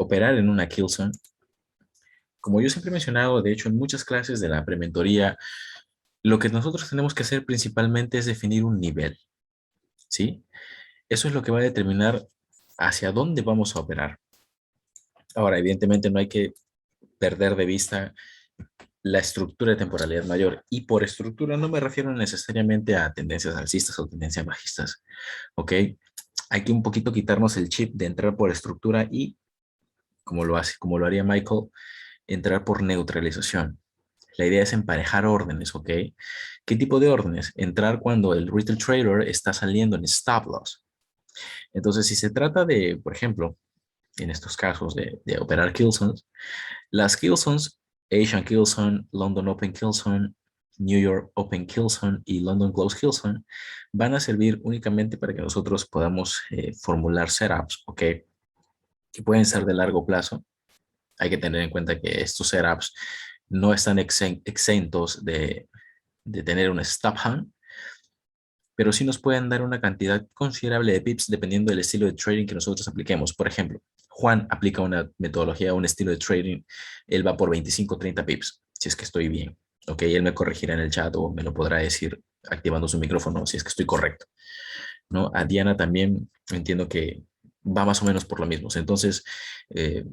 operar en una kill zone, como yo siempre he mencionado, de hecho, en muchas clases de la prementoría, lo que nosotros tenemos que hacer principalmente es definir un nivel, ¿sí? Eso es lo que va a determinar hacia dónde vamos a operar. Ahora, evidentemente, no hay que perder de vista la estructura de temporalidad mayor. Y por estructura no me refiero necesariamente a tendencias alcistas o tendencias bajistas, ¿ok? Hay que un poquito quitarnos el chip de entrar por estructura y, como lo haría Michael, entrar por neutralización. La idea es emparejar órdenes, ¿ok? ¿Qué tipo de órdenes? Entrar cuando el retail trader está saliendo en stop loss. Entonces, si se trata de, por ejemplo, en estos casos de operar Killzones, las Killzones, Asian Killzone, London Open Killzone, New York Open Killzone y London Close Killzone van a servir únicamente para que nosotros podamos formular setups, ¿ok? Que pueden ser de largo plazo. Hay que tener en cuenta que estos setups no están exentos de tener un stop hand, pero sí nos pueden dar una cantidad considerable de pips dependiendo del estilo de trading que nosotros apliquemos. Por ejemplo, Juan aplica una metodología, un estilo de trading, él va por 25, 30 pips, si es que estoy bien. Ok, él me corregirá en el chat o me lo podrá decir activando su micrófono si es que estoy correcto. ¿No? A Diana también entiendo que va más o menos por lo mismo. Entonces, eh,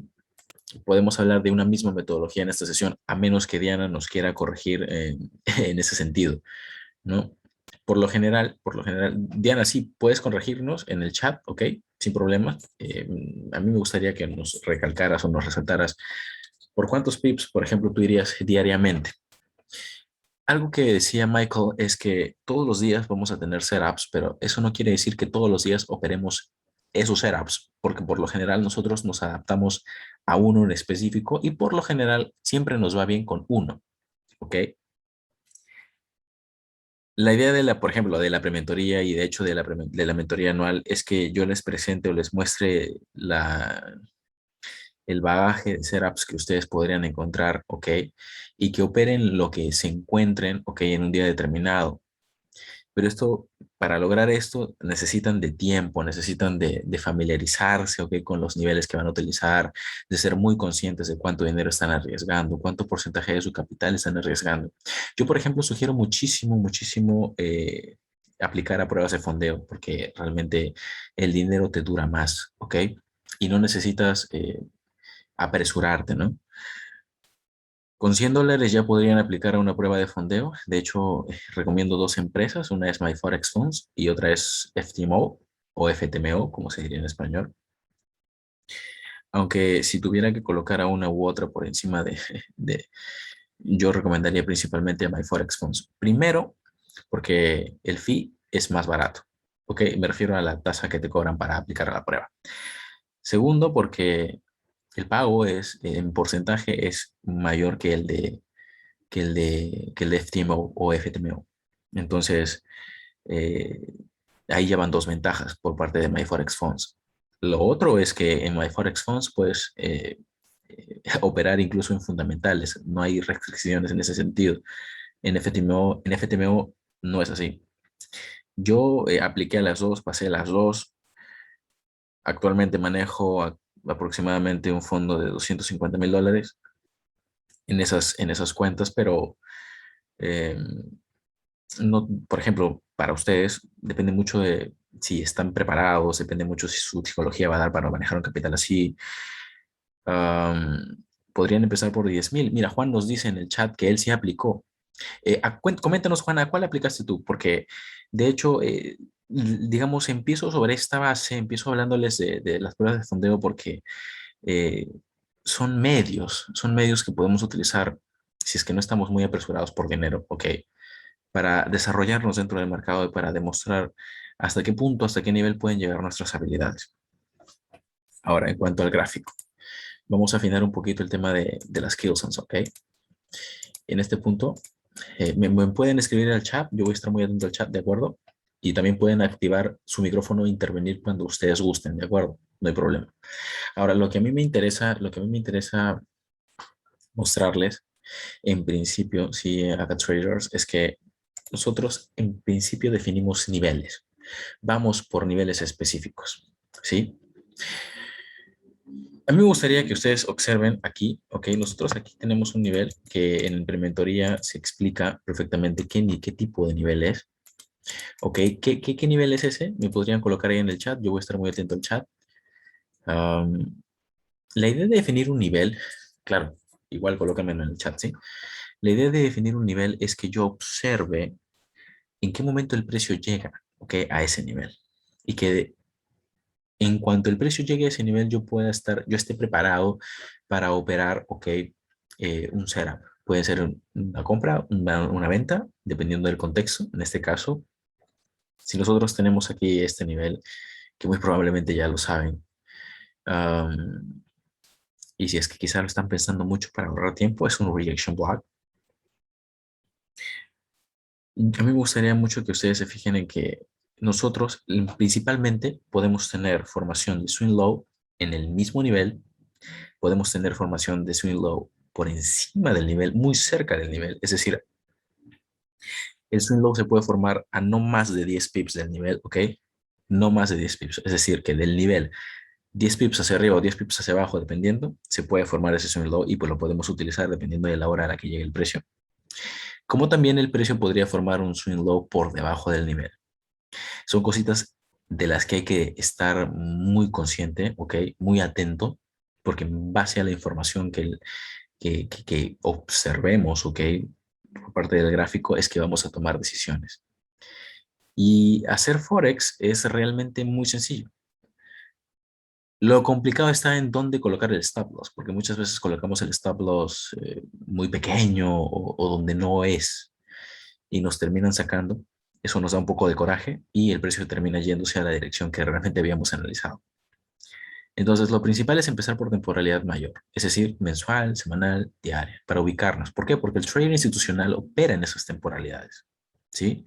podemos hablar de una misma metodología en esta sesión, a menos que Diana nos quiera corregir en ese sentido, ¿no? Por lo general, Diana, sí, puedes corregirnos en el chat, ¿ok? Sin problema. A mí me gustaría que nos recalcaras o nos resaltaras por cuántos pips, por ejemplo, tú irías diariamente. Algo que decía Michael es que todos los días vamos a tener setups, pero eso no quiere decir que todos los días operemos esos setups, porque por lo general nosotros nos adaptamos a uno en específico y por lo general siempre nos va bien con uno, ¿ok? La idea de la, por ejemplo, de la prementoría y de hecho de la mentoría anual es que yo les presente o les muestre el bagaje de setups que ustedes podrían encontrar, ¿ok? Y que operen lo que se encuentren, ¿ok? En un día determinado. Pero esto, para lograr esto, necesitan de tiempo, necesitan de familiarizarse, ¿ok? Con los niveles que van a utilizar, de ser muy conscientes de cuánto dinero están arriesgando, cuánto porcentaje de su capital están arriesgando. Yo, por ejemplo, sugiero muchísimo, muchísimo aplicar a pruebas de fondeo, porque realmente el dinero te dura más, ¿ok? Y no necesitas apresurarte, ¿no? Con $100 ya podrían aplicar a una prueba de fondeo. De hecho, recomiendo dos empresas. Una es MyForex Funds y otra es FTMO o FTMO, como se diría en español. Aunque si tuviera que colocar a una u otra por encima yo recomendaría principalmente a MyForex Funds. Primero, porque el fee es más barato. Ok, me refiero a la tasa que te cobran para aplicar a la prueba. Segundo, porque el pago en porcentaje es mayor que el de FTMO o FTMO. Entonces, eh, ahí ya van dos ventajas por parte de MyForex Funds. Lo otro es que en MyForex Funds puedes operar incluso en fundamentales. No hay restricciones en ese sentido. En FTMO no es así. Yo apliqué a las dos, pasé a las dos. Actualmente manejo aproximadamente un fondo de $250,000 en esas cuentas, pero eh, no, por ejemplo, para ustedes depende mucho de si están preparados, depende mucho si su psicología va a dar para manejar un capital así. Am, Podrían empezar por 10,000. Mira, Juan nos dice en el chat que él sí aplicó. Coméntanos, Juan, ¿a cuál aplicaste tú? Porque, de hecho, digamos, empiezo sobre esta base, empiezo hablándoles de las pruebas de fondeo porque eh, son medios que podemos utilizar si es que no estamos muy apresurados por dinero, ¿ok? Para desarrollarnos dentro del mercado y para demostrar hasta qué punto, hasta qué nivel pueden llegar nuestras habilidades. Ahora, en cuanto al gráfico, vamos a afinar un poquito el tema de las killzones, ¿ok? En este punto, me pueden escribir al chat, yo voy a estar muy atento al chat, ¿de acuerdo? Y también pueden activar su micrófono e intervenir cuando ustedes gusten, ¿de acuerdo? No hay problema. Ahora, lo que a mí me interesa mostrarles, en principio, sí, acá traders, es que nosotros en principio definimos niveles. Vamos por niveles específicos, ¿sí? A mí me gustaría que ustedes observen aquí, ok, nosotros aquí tenemos un nivel que en Implementoría se explica perfectamente qué tipo de nivel es, ok, qué nivel es ese, me podrían colocar ahí en el chat, yo voy a estar muy atento al chat. Am, la idea de definir un nivel, claro, igual colócame en el chat, ¿sí? La idea de definir un nivel es que yo observe en qué momento el precio llega, ok, a ese nivel. Y que en cuanto el precio llegue a ese nivel, yo esté preparado para operar, ok, un setup. Puede ser una compra, una venta, dependiendo del contexto. En este caso, si nosotros tenemos aquí este nivel, que muy probablemente ya lo saben, am, y si es que quizá lo están pensando mucho para ahorrar tiempo, es un rejection block. A mí me gustaría mucho que ustedes se fijen en que nosotros principalmente podemos tener formación de swing low en el mismo nivel, podemos tener formación de swing low por encima del nivel, muy cerca del nivel. Es decir, el swing low se puede formar a no más de 10 pips del nivel, ¿ok? No más de 10 pips. Es decir, que del nivel 10 pips hacia arriba o 10 pips hacia abajo, dependiendo, se puede formar ese swing low y pues lo podemos utilizar dependiendo de la hora a la que llegue el precio. Como también el precio podría formar un swing low por debajo del nivel. Son cositas de las que hay que estar muy consciente, ¿ok? Muy atento, porque en base a la información que observemos, ¿ok? Por parte del gráfico, es que vamos a tomar decisiones. Y hacer Forex es realmente muy sencillo. Lo complicado está en dónde colocar el stop loss, porque muchas veces colocamos el stop loss muy pequeño o donde no es y nos terminan sacando. Eso nos da un poco de coraje y el precio termina yéndose a la dirección que realmente habíamos analizado. Entonces, lo principal es empezar por temporalidad mayor, es decir, mensual, semanal, diaria, para ubicarnos. ¿Por qué? Porque el trader institucional opera en esas temporalidades, ¿sí?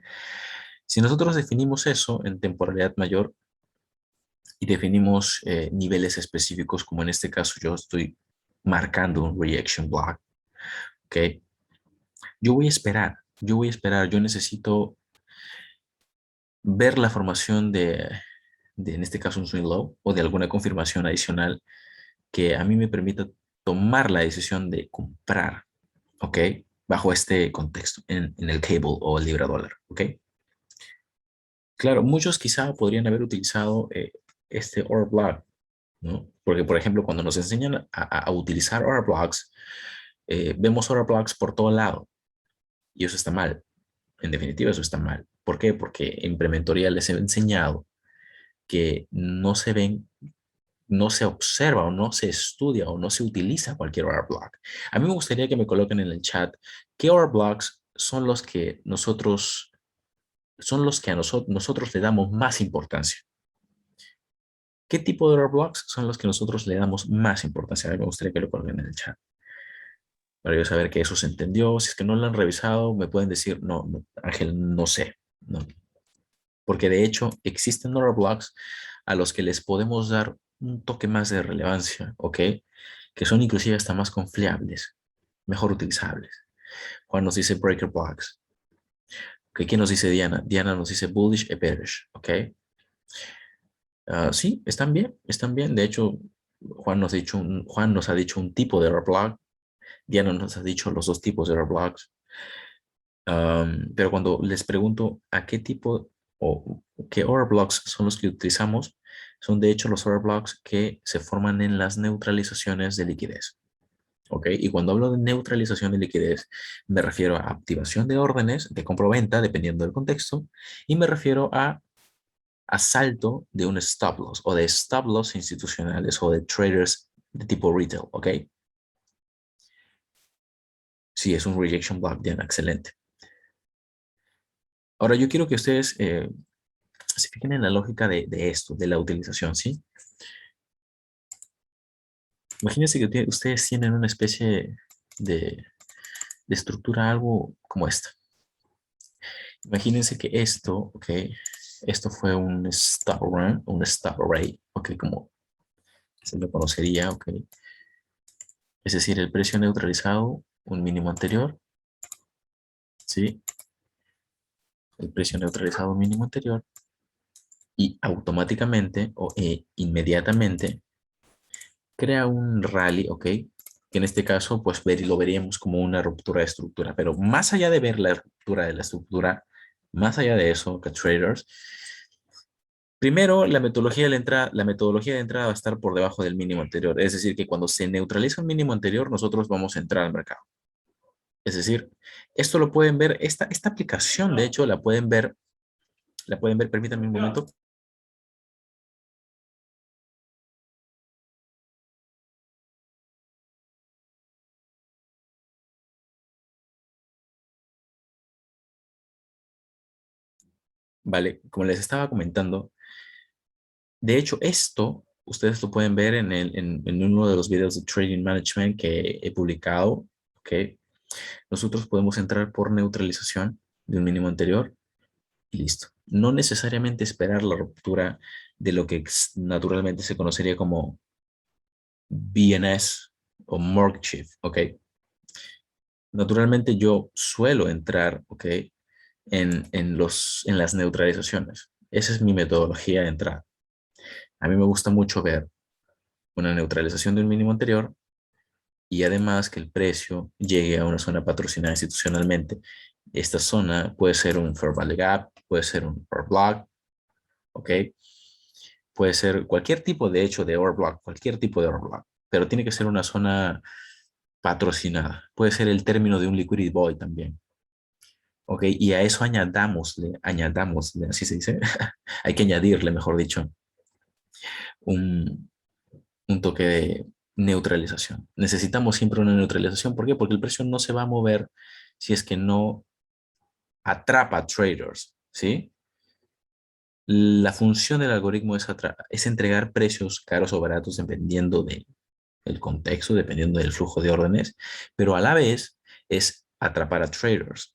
Si nosotros definimos eso en temporalidad mayor y definimos niveles específicos, como en este caso yo estoy marcando un reaction block, ¿ok? Yo necesito ver la formación en este caso, un swing low o de alguna confirmación adicional que a mí me permita tomar la decisión de comprar, ¿ok? Bajo este contexto, en el cable o el libra dólar, ¿ok? Claro, muchos quizá podrían haber utilizado este order block, ¿no? Porque, por ejemplo, cuando nos enseñan a utilizar order blocks, vemos order blocks por todo lado y eso está mal. En definitiva, eso está mal. ¿Por qué? Porque en prementoría les he enseñado que no se observa o no se estudia o no se utiliza cualquier order block. A mí me gustaría que me coloquen en el chat qué order blocks son los que a nosotros le damos más importancia. ¿Qué tipo de order blocks son los que nosotros le damos más importancia? A mí me gustaría que lo coloquen en el chat para yo saber que eso se entendió. Si es que no lo han revisado, me pueden decir, no, no, Ángel, no sé, no. Porque de hecho existen order blocks a los que les podemos dar un toque más de relevancia, ¿ok? Que son inclusive hasta más confiables, mejor utilizables. Juan nos dice breaker blocks. ¿Ok? ¿Quién nos dice Diana? Diana nos dice bullish y bearish, ¿ok? Sí, están bien, están bien. De hecho, Juan nos ha dicho un tipo de error block, Diana nos ha dicho los dos tipos de error blocks. Pero cuando les pregunto a qué tipo o qué order blocks son los que utilizamos, son de hecho los order blocks que se forman en las neutralizaciones de liquidez. ¿Ok? Y cuando hablo de neutralización de liquidez, me refiero a activación de órdenes de compra-venta, dependiendo del contexto, y me refiero a asalto de un stop loss o de stop loss institucionales o de traders de tipo retail. ¿Ok? Sí, es un rejection block, Diana, excelente. Ahora yo quiero que ustedes se fijen en la lógica de esto, de la utilización, ¿sí? Imagínense que ustedes tienen una especie de estructura algo como esta. Imagínense que esto, ok, esto fue un stop run, un stop array, ok, como se lo conocería, ok. Es decir, el precio neutralizado, un mínimo anterior, ¿sí? El precio neutralizado, un mínimo anterior, y automáticamente o inmediatamente crea un rally, ¿ok? Que en este caso, pues lo veríamos como una ruptura de estructura, pero más allá de ver la ruptura de la estructura, más allá de eso, que traders, primero, la metodología de entrada va a estar por debajo del mínimo anterior. Es decir, que cuando se neutraliza un mínimo anterior, nosotros vamos a entrar al mercado. Es decir, esto lo pueden ver, esta aplicación, de hecho, la pueden ver, permítanme un momento. Vale, como les estaba comentando, de hecho, esto ustedes lo pueden ver en uno de los videos de Trading Management que he publicado, ¿ok? Nosotros podemos entrar por neutralización de un mínimo anterior y listo. No necesariamente esperar la ruptura de lo que naturalmente se conocería como BNS o Mortgage Shift, ¿ok? Naturalmente yo suelo entrar, ¿ok? En las neutralizaciones. Esa es mi metodología de entrada. A mí me gusta mucho ver una neutralización de un mínimo anterior y además que el precio llegue a una zona patrocinada institucionalmente. Esta zona puede ser un Fair Value Gap, puede ser un Order Block, ¿ok? Puede ser cualquier tipo de hecho de Order Block, cualquier tipo de Order Block, pero tiene que ser una zona patrocinada. Puede ser el término de un Liquidity Void también, ¿ok? Y a eso añadámosle, así se dice, hay que añadirle, mejor dicho, un, un toque de neutralización. Necesitamos siempre una neutralización. ¿Por qué? Porque el precio no se va a mover si es que no atrapa traders, ¿sí? La función del algoritmo es entregar precios caros o baratos dependiendo del contexto, dependiendo del flujo de órdenes, pero a la vez es atrapar a traders.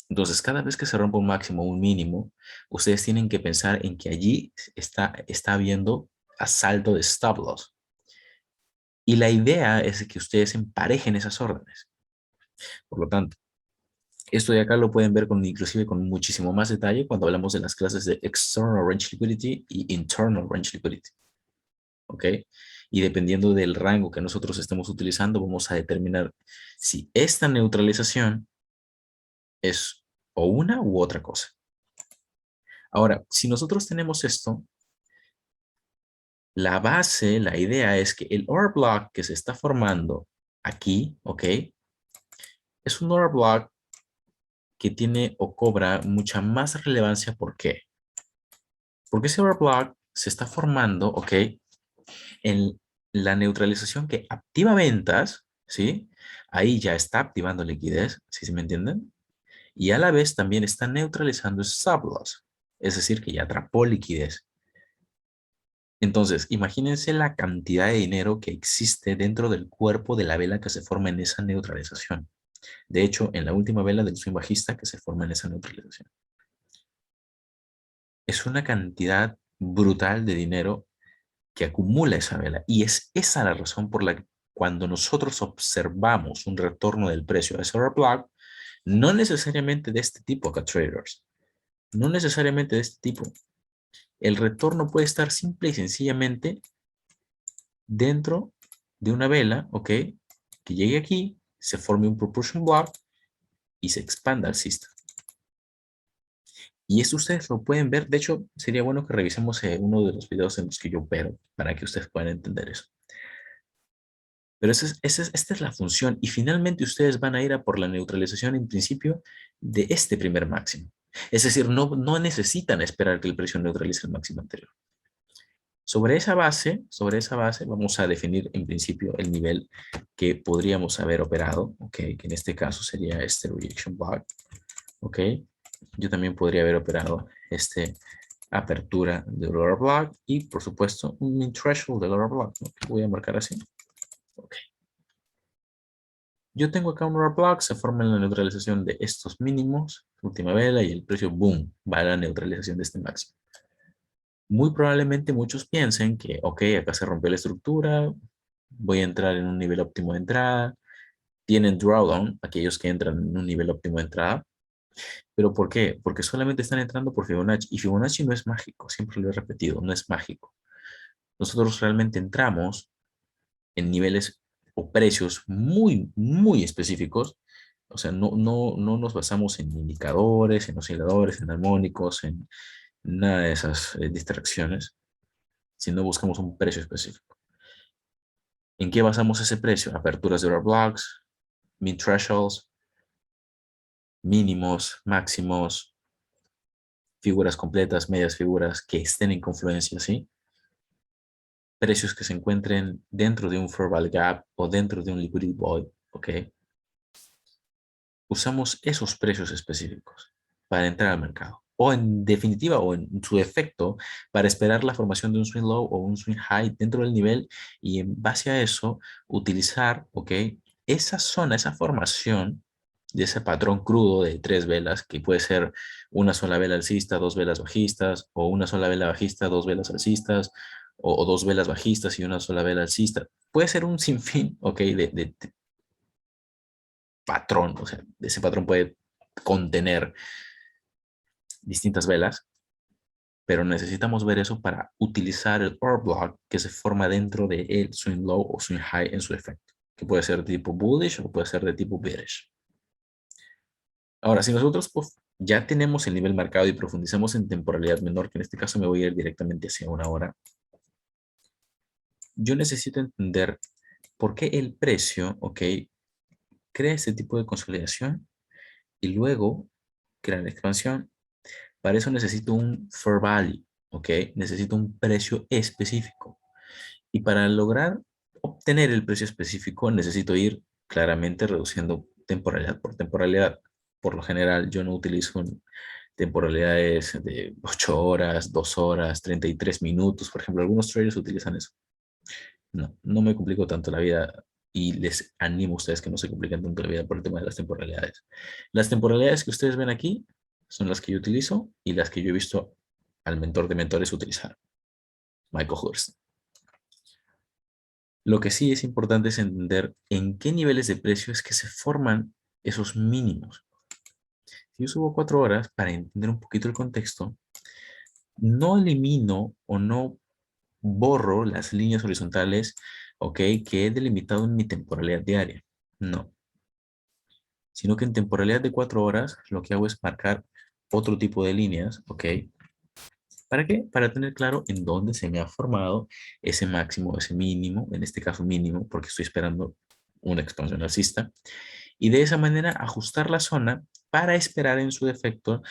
Entonces, cada vez que se rompa un máximo o un mínimo, ustedes tienen que pensar en que allí está habiendo asalto de stop loss. Y la idea es que ustedes emparejen esas órdenes. Por lo tanto, esto de acá lo pueden ver inclusive con muchísimo más detalle cuando hablamos de las clases de External Range Liquidity y Internal Range Liquidity. ¿Ok? Y dependiendo del rango que nosotros estemos utilizando, vamos a determinar si esta neutralización es o una u otra cosa. Ahora, si nosotros tenemos esto, la base, la idea es que el order block que se está formando aquí, ¿ok? Es un order block que tiene o cobra mucha más relevancia. ¿Por qué? Porque ese order block se está formando, ¿ok? En la neutralización que activa ventas, ¿sí? Ahí ya está activando liquidez, ¿sí se me entienden? Y a la vez también está neutralizando stop loss, es decir, que ya atrapó liquidez. Entonces, imagínense la cantidad de dinero que existe dentro del cuerpo de la vela que se forma en esa neutralización. De hecho, en la última vela del swing bajista que se forma en esa neutralización. Es una cantidad brutal de dinero que acumula esa vela. Y es esa la razón por la que cuando nosotros observamos un retorno del precio de ese order block, no necesariamente de este tipo acá traders, no necesariamente de este tipo. El retorno puede estar simple y sencillamente dentro de una vela, ¿ok? Que llegue aquí, se forme un propulsion block y se expanda alcista. Y eso ustedes lo pueden ver. De hecho, sería bueno que revisemos uno de los videos en los que yo opero para que ustedes puedan entender eso. Pero esta es la función. Y finalmente ustedes van a ir a por la neutralización en principio de este primer máximo. Es decir, no necesitan esperar que el precio neutralice el máximo anterior. Sobre esa base vamos a definir en principio el nivel que podríamos haber operado, ¿ok? Que en este caso sería este rejection block, ¿ok? Yo también podría haber operado este apertura del order block y por supuesto un min threshold del order block, ¿no? Que voy a marcar así. Ok. Yo tengo acá un order block, se forma en la neutralización de estos mínimos, última vela y el precio, boom, va a la neutralización de este máximo. Muy probablemente muchos piensen que, ok, acá se rompió la estructura, voy a entrar en un nivel óptimo de entrada. Tienen drawdown, aquellos que entran en un nivel óptimo de entrada. ¿Pero por qué? Porque solamente están entrando por Fibonacci. Y Fibonacci no es mágico, siempre lo he repetido, no es mágico. Nosotros realmente entramos en niveles o precios muy, muy específicos. O sea, no nos basamos en indicadores, en osciladores, en armónicos, en nada de esas distracciones, sino buscamos un precio específico. ¿En qué basamos ese precio? Aperturas de order blocks, min thresholds, mínimos, máximos, figuras completas, medias figuras que estén en confluencia, ¿sí? Precios que se encuentren dentro de un fair value gap o dentro de un liquidity void, ¿ok? Usamos esos precios específicos para entrar al mercado. O en definitiva, o en su efecto, para esperar la formación de un swing low o un swing high dentro del nivel y en base a eso utilizar, ¿ok? Esa zona, esa formación de ese patrón crudo de tres velas, que puede ser una sola vela alcista, dos velas bajistas, o una sola vela bajista, dos velas alcistas, o dos velas bajistas y una sola vela alcista. Puede ser un sinfín, ¿ok? De patrón, o sea, ese patrón puede contener distintas velas, pero necesitamos ver eso para utilizar el order block que se forma dentro de el swing low o swing high en su efecto, que puede ser de tipo bullish o puede ser de tipo bearish. Ahora, si nosotros pues, ya tenemos el nivel marcado y profundizamos en temporalidad menor, que en este caso me voy a ir directamente hacia una hora, yo necesito entender por qué el precio, ¿ok? Crea este tipo de consolidación y luego crea la expansión. Para eso necesito un fair value, ¿ok? Necesito un precio específico. Y para lograr obtener el precio específico, necesito ir claramente reduciendo temporalidad por temporalidad. Por lo general, yo no utilizo temporalidades de 8 horas, 2 horas, 33 minutos. Por ejemplo, algunos traders utilizan eso. No me complico tanto la vida y les animo a ustedes que no se compliquen tanto la vida por el tema de las temporalidades. Las temporalidades que ustedes ven aquí son las que yo utilizo y las que yo he visto al mentor de mentores utilizar, Michael Hurst. Lo que sí es importante es entender en qué niveles de precio es que se forman esos mínimos. Si yo subo 4 horas para entender un poquito el contexto, no elimino o no borro las líneas horizontales, ok, que he delimitado en mi temporalidad diaria. No, sino que en temporalidad de 4 horas lo que hago es marcar otro tipo de líneas, ok. ¿Para qué? Para tener claro en dónde se me ha formado ese máximo, ese mínimo, en este caso mínimo, porque estoy esperando una expansión alcista, y de esa manera ajustar la zona para esperar en su defecto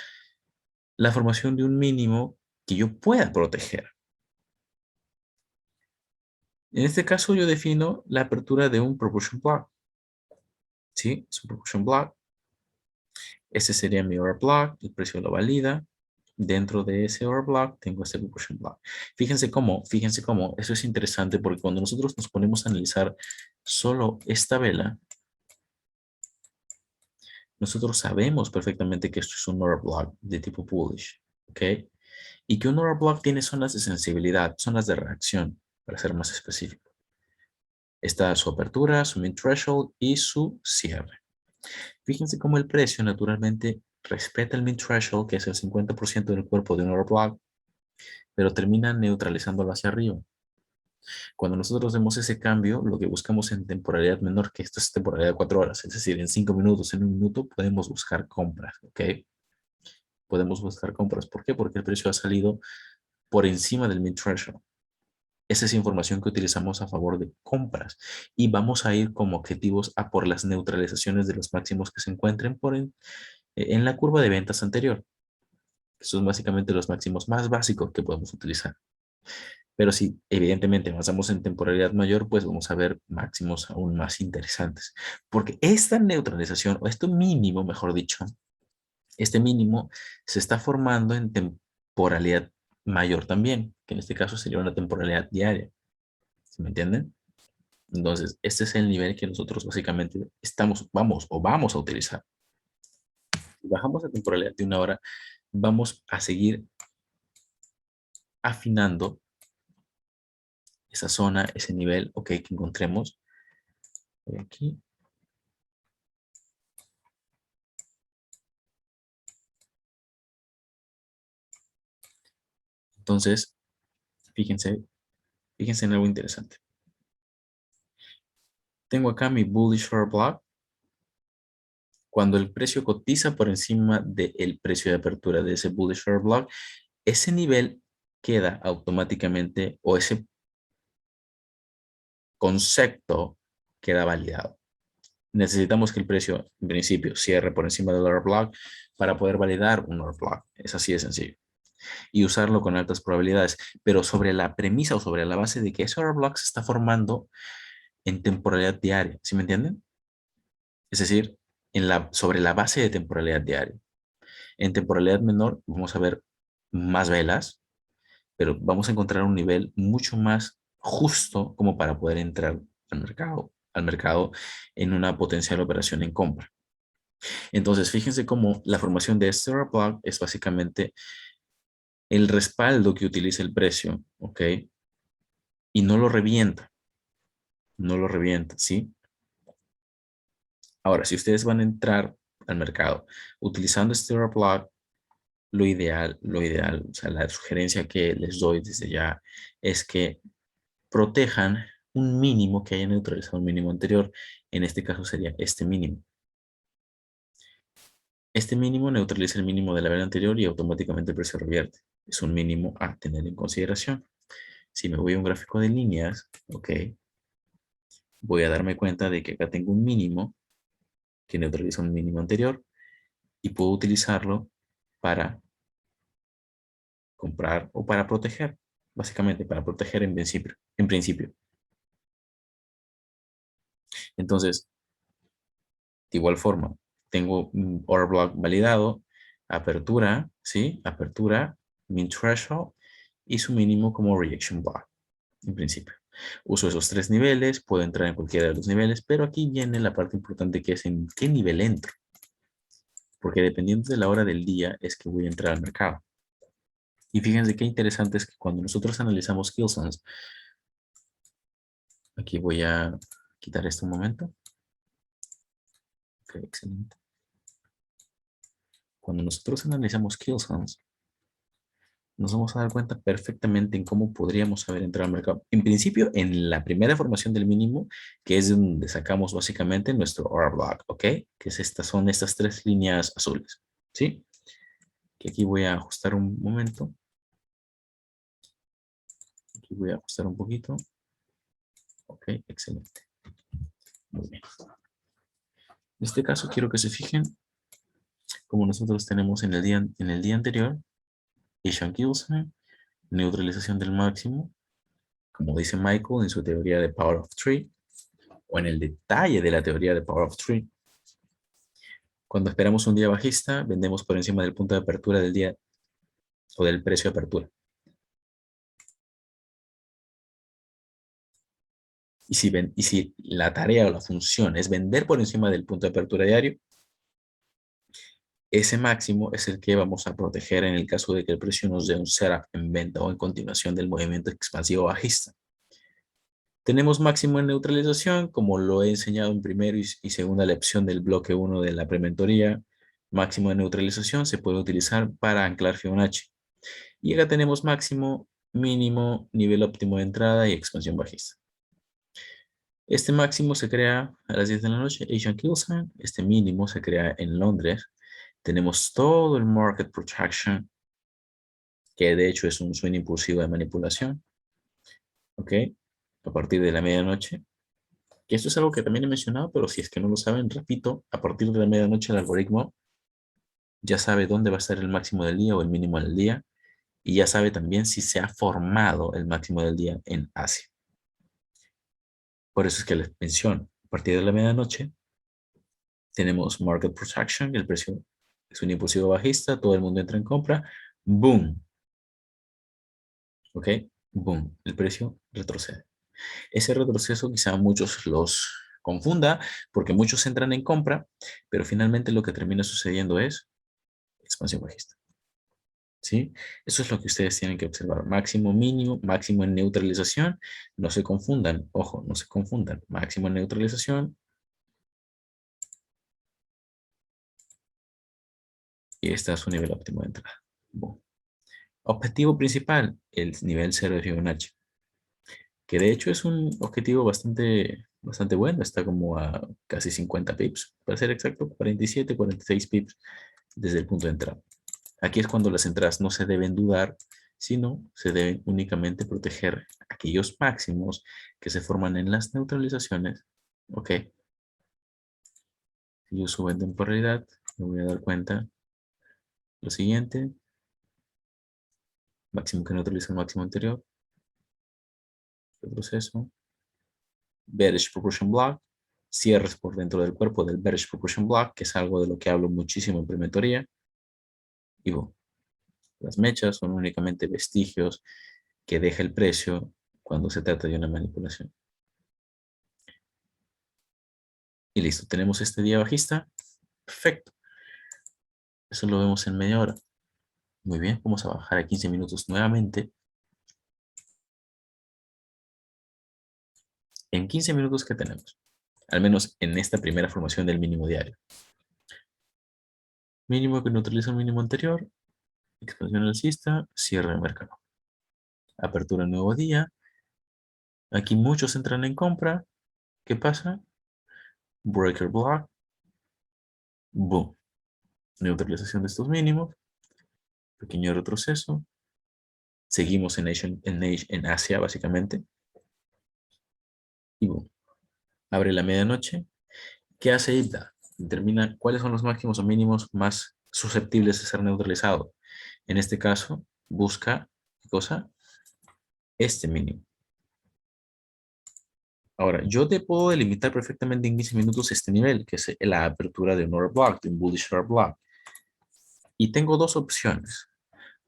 la formación de un mínimo que yo pueda proteger. En este caso yo defino la apertura de un proportion block, ¿sí? Es un proportion block. Este sería mi order block, el precio lo valida. Dentro de ese order block tengo este proportion block. Fíjense cómo, eso es interesante porque cuando nosotros nos ponemos a analizar solo esta vela, nosotros sabemos perfectamente que esto es un order block de tipo bullish, ¿ok? Y que un order block tiene zonas de sensibilidad, zonas de reacción, para ser más específico. Está su apertura, su min threshold y su cierre. Fíjense cómo el precio naturalmente respeta el min threshold, que es el 50% del cuerpo de un order block, pero termina neutralizándolo hacia arriba. Cuando nosotros vemos ese cambio, lo que buscamos en temporalidad menor, que esto es temporalidad de 4 horas, es decir, en 5 minutos, en un minuto, podemos buscar compras, ¿ok? Podemos buscar compras. ¿Por qué? Porque el precio ha salido por encima del mid threshold. Esa es información que utilizamos a favor de compras y vamos a ir como objetivos a por las neutralizaciones de los máximos que se encuentren en la curva de ventas anterior. Que son básicamente los máximos más básicos que podemos utilizar. Pero si evidentemente avanzamos en temporalidad mayor, pues vamos a ver máximos aún más interesantes. Porque esta neutralización, o esto mínimo, mejor dicho, este mínimo se está formando en temporalidad mayor también, que en este caso sería una temporalidad diaria. ¿Sí me entienden? Entonces, este es el nivel que nosotros básicamente vamos a utilizar. Si bajamos la temporalidad de una hora, vamos a seguir afinando esa zona, ese nivel, ok, que encontremos. Voy aquí. Entonces, fíjense en algo interesante. Tengo acá mi bullish order block. Cuando el precio cotiza por encima del precio de apertura de ese bullish order block, ese nivel queda automáticamente, o ese concepto queda validado. Necesitamos que el precio, en principio, cierre por encima del order block para poder validar un order block. Es así de sencillo. Y usarlo con altas probabilidades, pero sobre la premisa o sobre la base de que ese order block se está formando en temporalidad diaria. ¿Sí me entienden? Es decir, sobre la base de temporalidad diaria. En temporalidad menor vamos a ver más velas, pero vamos a encontrar un nivel mucho más justo como para poder entrar al mercado en una potencial operación en compra. Entonces, fíjense cómo la formación de este order block es básicamente el respaldo que utiliza el precio, ¿ok? Y no lo revienta, ¿sí? Ahora, si ustedes van a entrar al mercado utilizando este order block, o sea, la sugerencia que les doy desde ya es que protejan un mínimo que haya neutralizado un mínimo anterior. En este caso sería este mínimo. Este mínimo neutraliza el mínimo de la vela anterior y automáticamente el precio revierte. Es un mínimo a tener en consideración. Si me voy a un gráfico de líneas, ok, voy a darme cuenta de que acá tengo un mínimo que neutraliza un mínimo anterior y puedo utilizarlo para comprar o para proteger, básicamente para proteger en principio. En principio. Entonces, de igual forma, tengo un order block validado, apertura, ¿sí? Apertura, min threshold y su mínimo como rejection block, en principio. Uso esos tres niveles, puedo entrar en cualquiera de los niveles, pero aquí viene la parte importante que es en qué nivel entro, porque dependiendo de la hora del día es que voy a entrar al mercado. Y fíjense qué interesante es que cuando nosotros analizamos Kill Zones, aquí voy a quitar esto un momento. Ok, excelente. Cuando nosotros analizamos Kill Zones, nos vamos a dar cuenta perfectamente en cómo podríamos haber entrado al mercado. En principio, en la primera formación del mínimo, que es donde sacamos básicamente nuestro order block, ¿ok? Que es son estas tres líneas azules, ¿sí? Que aquí voy a ajustar un momento. Aquí voy a ajustar un poquito. Ok, excelente. Muy bien. En este caso, quiero que se fijen como nosotros tenemos en el día anterior, Asian Kilson, neutralización del máximo, como dice Michael en su teoría de Power of Three, o en el detalle de la teoría de Power of Three. Cuando esperamos un día bajista, vendemos por encima del punto de apertura del día o del precio de apertura. Y si la tarea o la función es vender por encima del punto de apertura diario, ese máximo es el que vamos a proteger en el caso de que el precio nos dé un setup en venta o en continuación del movimiento expansivo bajista. Tenemos máximo en neutralización, como lo he enseñado en primera y segunda lección del bloque 1 de la prementoría. Máximo de neutralización se puede utilizar para anclar Fibonacci. Y acá tenemos máximo, mínimo, nivel óptimo de entrada y expansión bajista. Este máximo se crea a las 10 de la noche, Asian Kill Sign. Este mínimo se crea en Londres. Tenemos todo el market protraction, que de hecho es un swing impulsivo de manipulación. ¿Ok? A partir de la medianoche. Que esto es algo que también he mencionado, pero si es que no lo saben, repito, a partir de la medianoche el algoritmo ya sabe dónde va a estar el máximo del día o el mínimo del día y ya sabe también si se ha formado el máximo del día en Asia. Por eso es que les menciono, a partir de la medianoche tenemos market protraction, el precio es un impulsivo bajista, todo el mundo entra en compra, boom, ¿ok? Boom, el precio retrocede. Ese retroceso quizá muchos los confunda porque muchos entran en compra, pero finalmente lo que termina sucediendo es expansión bajista. ¿Sí? Eso es lo que ustedes tienen que observar. Máximo, mínimo, máximo en neutralización. No se confundan, ojo, no se confundan. Máximo en neutralización y este es su nivel óptimo de entrada. Boom. Objetivo principal, el nivel 0 de Fibonacci, que de hecho es un objetivo bastante bastante bueno, está como a casi 50 pips, para ser exacto, 47, 46 pips desde el punto de entrada. Aquí es cuando las entradas no se deben dudar, sino se deben únicamente proteger aquellos máximos que se forman en las neutralizaciones. Ok, si yo subo en temporalidad, me voy a dar cuenta lo siguiente, máximo que neutraliza el máximo anterior, retroceso, bearish proportion block, cierres por dentro del cuerpo del bearish proportion block, que es algo de lo que hablo muchísimo en prementoría, y bueno, las mechas son únicamente vestigios que deja el precio cuando se trata de una manipulación. Y listo, tenemos este día bajista. Perfecto. Eso lo vemos en media hora. Muy bien, vamos a bajar a 15 minutos nuevamente. En 15 minutos, ¿qué tenemos? Al menos en esta primera formación del mínimo diario. Mínimo que neutraliza el mínimo anterior. Expansión alcista, cierre de mercado. Apertura nuevo día. Aquí muchos entran en compra. ¿Qué pasa? Breaker block. Boom. Neutralización de estos mínimos. Pequeño retroceso. Seguimos en Asia, básicamente. Y boom. Abre la medianoche. ¿Qué hace IBDA? Determina cuáles son los máximos o mínimos más susceptibles de ser neutralizados. En este caso, busca, ¿qué cosa? Este mínimo. Ahora, yo te puedo delimitar perfectamente en 15 minutos este nivel, que es la apertura de un order block, de un bullish order block. Y tengo dos opciones.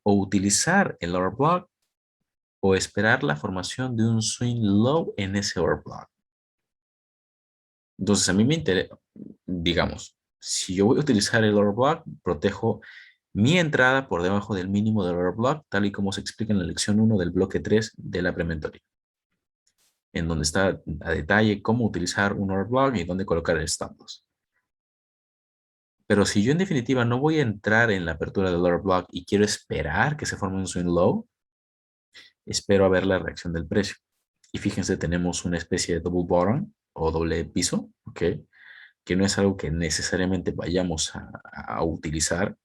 O utilizar el order block o esperar la formación de un swing low en ese order block. Entonces, a mí me interesa, digamos, si yo voy a utilizar el order block, protejo mi entrada por debajo del mínimo del order block, tal y como se explica en la lección 1 del bloque 3 de la prementoría, en donde está a detalle cómo utilizar un order block y dónde colocar el stop loss. Pero si yo en definitiva no voy a entrar en la apertura del order block y quiero esperar que se forme un swing low, espero a ver la reacción del precio. Y fíjense, tenemos una especie de double bottom o doble piso, ¿ok? Que no es algo que necesariamente vayamos a utilizar,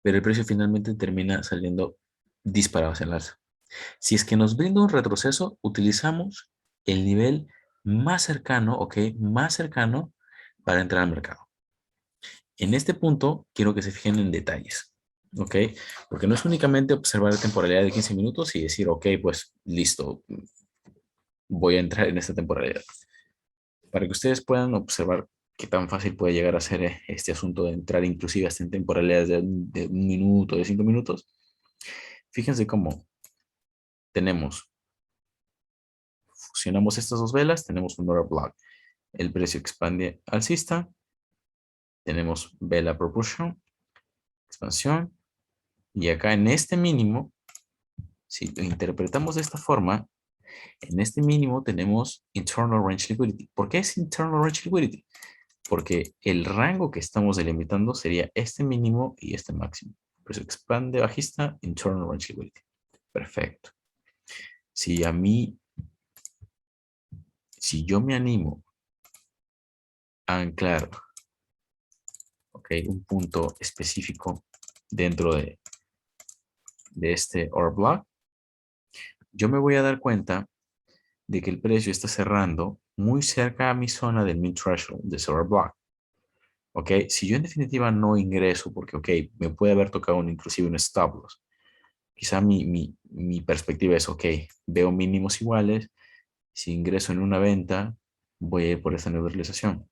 pero el precio finalmente termina saliendo disparado hacia el alza. Si es que nos brinda un retroceso, utilizamos el nivel más cercano, ¿ok? Más cercano para entrar al mercado. En este punto, quiero que se fijen en detalles, ¿ok? Porque no es únicamente observar la temporalidad de 15 minutos y decir, ok, pues listo, voy a entrar en esta temporalidad. Para que ustedes puedan observar qué tan fácil puede llegar a ser este asunto de entrar inclusive hasta en temporalidades de 1 minuto, de 5 minutos. Fíjense cómo tenemos, fusionamos estas dos velas, tenemos un order block. El precio expande alcista, tenemos vela propulsion, expansión, y acá en este mínimo, si lo interpretamos de esta forma, en este mínimo tenemos internal range liquidity. ¿Por qué es internal range liquidity? Porque el rango que estamos delimitando sería este mínimo y este máximo. Por eso expande bajista, internal range liquidity. Perfecto. Si a mí, si yo me animo a anclar, ok, un punto específico dentro de este order block, yo me voy a dar cuenta de que el precio está cerrando muy cerca a mi zona del mid threshold de ese order block. Ok, si yo en definitiva no ingreso, porque ok, me puede haber tocado inclusive un stop loss. Quizá mi perspectiva es, ok, veo mínimos iguales, si ingreso en una venta, voy a ir por esta neutralización.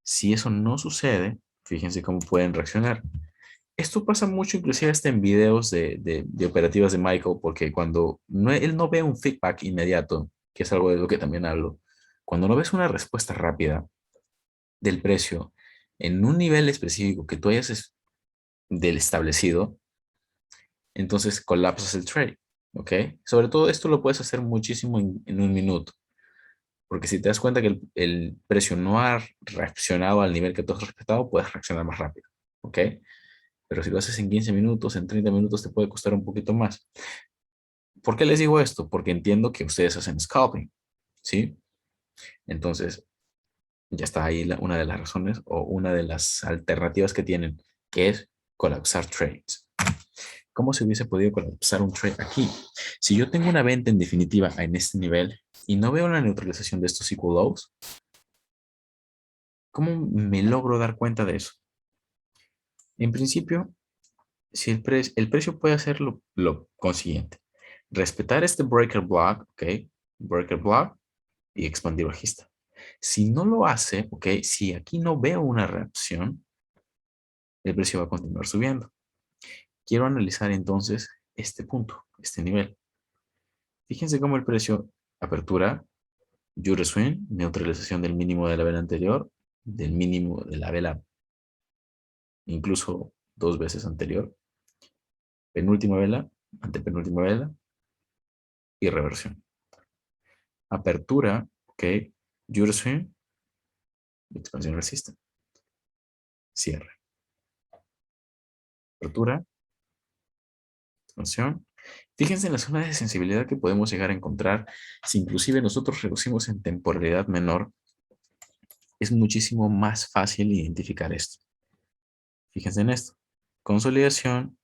Si eso no sucede, fíjense cómo pueden reaccionar. Esto pasa mucho inclusive hasta en videos de operativas de Michael, porque cuando él no ve un feedback inmediato, que es algo de lo que también hablo, cuando no ves una respuesta rápida del precio en un nivel específico que tú hayas del establecido, entonces colapsas el trade, ¿ok? Sobre todo esto lo puedes hacer muchísimo en 1 minuto, porque si te das cuenta que el precio no ha reaccionado al nivel que tú has respetado, puedes reaccionar más rápido, ¿ok? Pero si lo haces en 15 minutos, en 30 minutos te puede costar un poquito más. ¿Por qué les digo esto? Porque entiendo que ustedes hacen scalping, ¿sí? Entonces, ya está ahí una de las razones o una de las alternativas que tienen, que es colapsar trades. ¿Cómo se hubiese podido colapsar un trade aquí? Si yo tengo una venta en definitiva en este nivel y no veo la neutralización de estos equal lows, ¿cómo me logro dar cuenta de eso? En principio, si el precio puede hacer lo consiguiente. Respetar este breaker block, ¿ok? Breaker block y expandir bajista. Si no lo hace, ¿ok? Si aquí no veo una reacción, el precio va a continuar subiendo. Quiero analizar entonces este punto, este nivel. Fíjense cómo el precio apertura, Euro swing, neutralización del mínimo de la vela anterior, del mínimo de la vela incluso dos veces anterior, penúltima vela, antepenúltima vela y reversión. Apertura, ok, Euro swing, expansión resistance, cierre. Apertura, expansión. Fíjense en la zona de sensibilidad que podemos llegar a encontrar. Si inclusive nosotros reducimos en temporalidad menor, es muchísimo más fácil identificar esto. Fíjense en esto. Consolidación.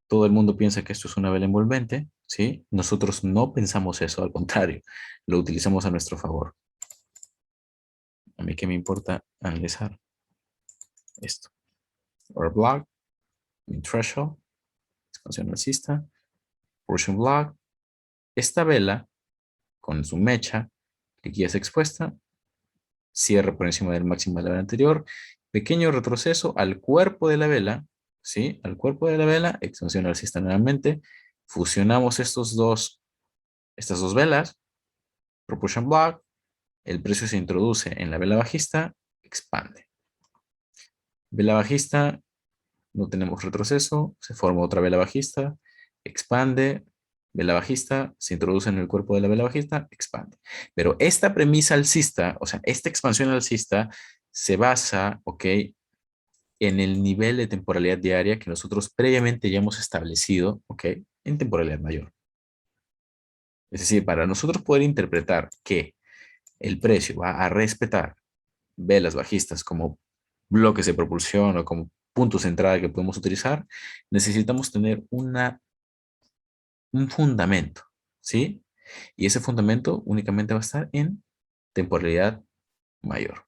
Todo el mundo piensa que esto es una vela envolvente, ¿sí? Nosotros no pensamos eso, al contrario, lo utilizamos a nuestro favor. A mí qué me importa analizar esto. Order block, min threshold, expansión alcista, portion block. Esta vela, con su mecha, liquidez expuesta, cierre por encima del máximo de la vela anterior, pequeño retroceso al cuerpo de la vela, ¿sí? Al cuerpo de la vela, expansión alcista nuevamente, fusionamos estas dos velas, propulsion block, el precio se introduce en la vela bajista, expande. Vela bajista, no tenemos retroceso, se forma otra vela bajista, expande, vela bajista, se introduce en el cuerpo de la vela bajista, expande. Pero esta premisa alcista, o sea, esta expansión alcista se basa, ¿ok? En el nivel de temporalidad diaria que nosotros previamente ya hemos establecido, ¿ok? En temporalidad mayor. Es decir, para nosotros poder interpretar que el precio va a respetar velas bajistas como bloques de propulsión o como puntos de entrada que podemos utilizar, necesitamos tener un fundamento, ¿sí? Y ese fundamento únicamente va a estar en temporalidad mayor.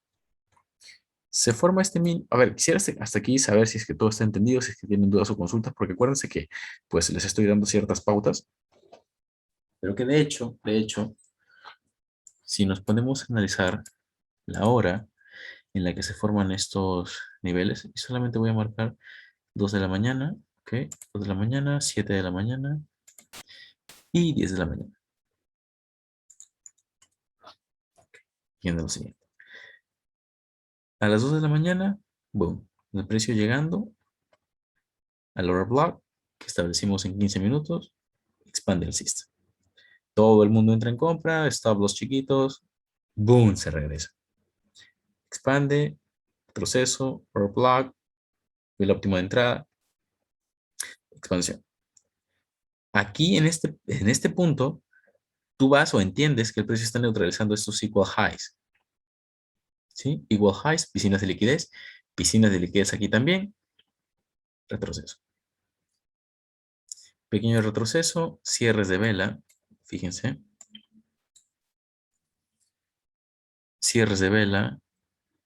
Se forma este min. A ver, quisiera hasta aquí saber si es que todo está entendido, si es que tienen dudas o consultas, porque acuérdense que pues les estoy dando ciertas pautas, pero que de hecho, si nos ponemos a analizar la hora en la que se forman estos niveles, y solamente voy a marcar 2 de la mañana, ¿ok? 2 de la mañana, 7 de la mañana y 10 de la mañana. Viendo lo siguiente. A las 2 de la mañana, boom, el precio llegando al order block que establecimos en 15 minutos, expande el sistema. Todo el mundo entra en compra, stop loss chiquitos, boom, se regresa. Expande, proceso, order block, el óptimo de entrada, expansión. Aquí en este punto, tú vas o entiendes que el precio está neutralizando estos equal highs. ¿Sí? Equal highs, piscinas de liquidez aquí también, retroceso. Pequeño retroceso, cierres de vela, fíjense. Cierres de vela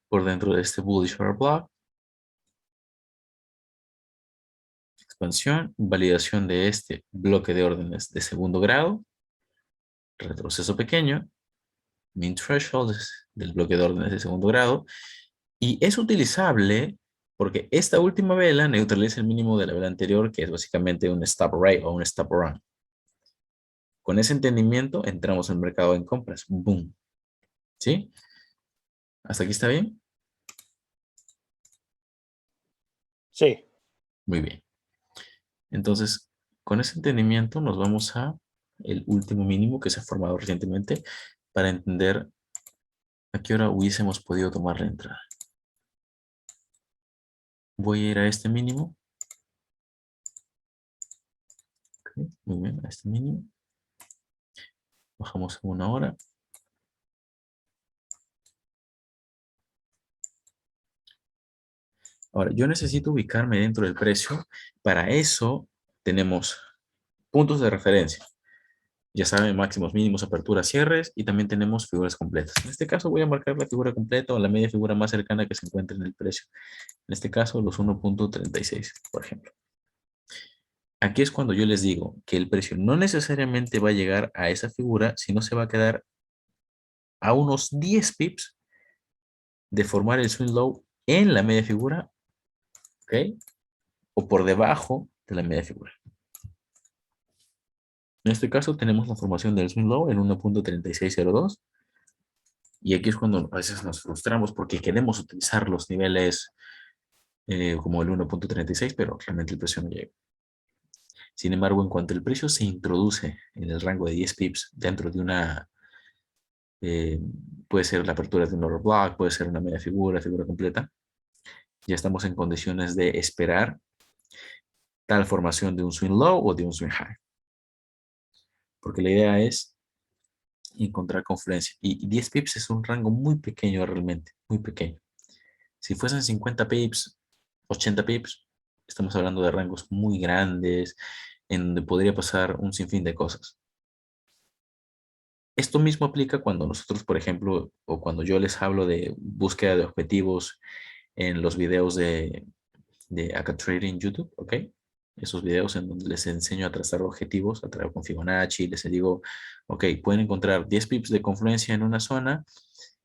por dentro de este bullish order block. Expansión, validación de este bloque de órdenes de segundo grado. Retroceso pequeño, min threshold del bloque de órdenes de segundo grado. Y es utilizable porque esta última vela neutraliza el mínimo de la vela anterior, que es básicamente un stop right o un stop run. Con ese entendimiento entramos al mercado en compras. Boom. ¿Sí? ¿Hasta aquí está bien? Sí. Muy bien. Entonces, con ese entendimiento nos vamos a el último mínimo que se ha formado recientemente para entender a qué hora hubiésemos podido tomar la entrada. Voy a ir a este mínimo. Okay, muy bien, a este mínimo. Bajamos a 1 hora. Ahora, yo necesito ubicarme dentro del precio. Para eso tenemos puntos de referencia. Ya saben, máximos, mínimos, aperturas, cierres y también tenemos figuras completas. En este caso voy a marcar la figura completa o la media figura más cercana que se encuentre en el precio. En este caso, los 1.36, por ejemplo. Aquí es cuando yo les digo que el precio no necesariamente va a llegar a esa figura, sino se va a quedar a unos 10 pips de formar el swing low en la media figura, ¿ok? O por debajo de la media figura. En este caso tenemos la formación del swing low en 1.3602 y aquí es cuando a veces nos frustramos porque queremos utilizar los niveles como el 1.36, pero realmente el precio no llega. Sin embargo, en cuanto el precio se introduce en el rango de 10 pips dentro de una, eh, puede ser la apertura de un order block, puede ser una media figura, figura completa, ya estamos en condiciones de esperar tal formación de un swing low o de un swing high. Porque la idea es encontrar confluencia. Y 10 pips es un rango muy pequeño realmente, muy pequeño. Si fuesen 50 pips, 80 pips, estamos hablando de rangos muy grandes, en donde podría pasar un sinfín de cosas. Esto mismo aplica cuando nosotros, por ejemplo, o cuando yo les hablo de búsqueda de objetivos en los videos de Aka Trading YouTube, ¿ok? Esos videos en donde les enseño a trazar objetivos, a través con Fibonacci, les digo, ok, pueden encontrar 10 pips de confluencia en una zona,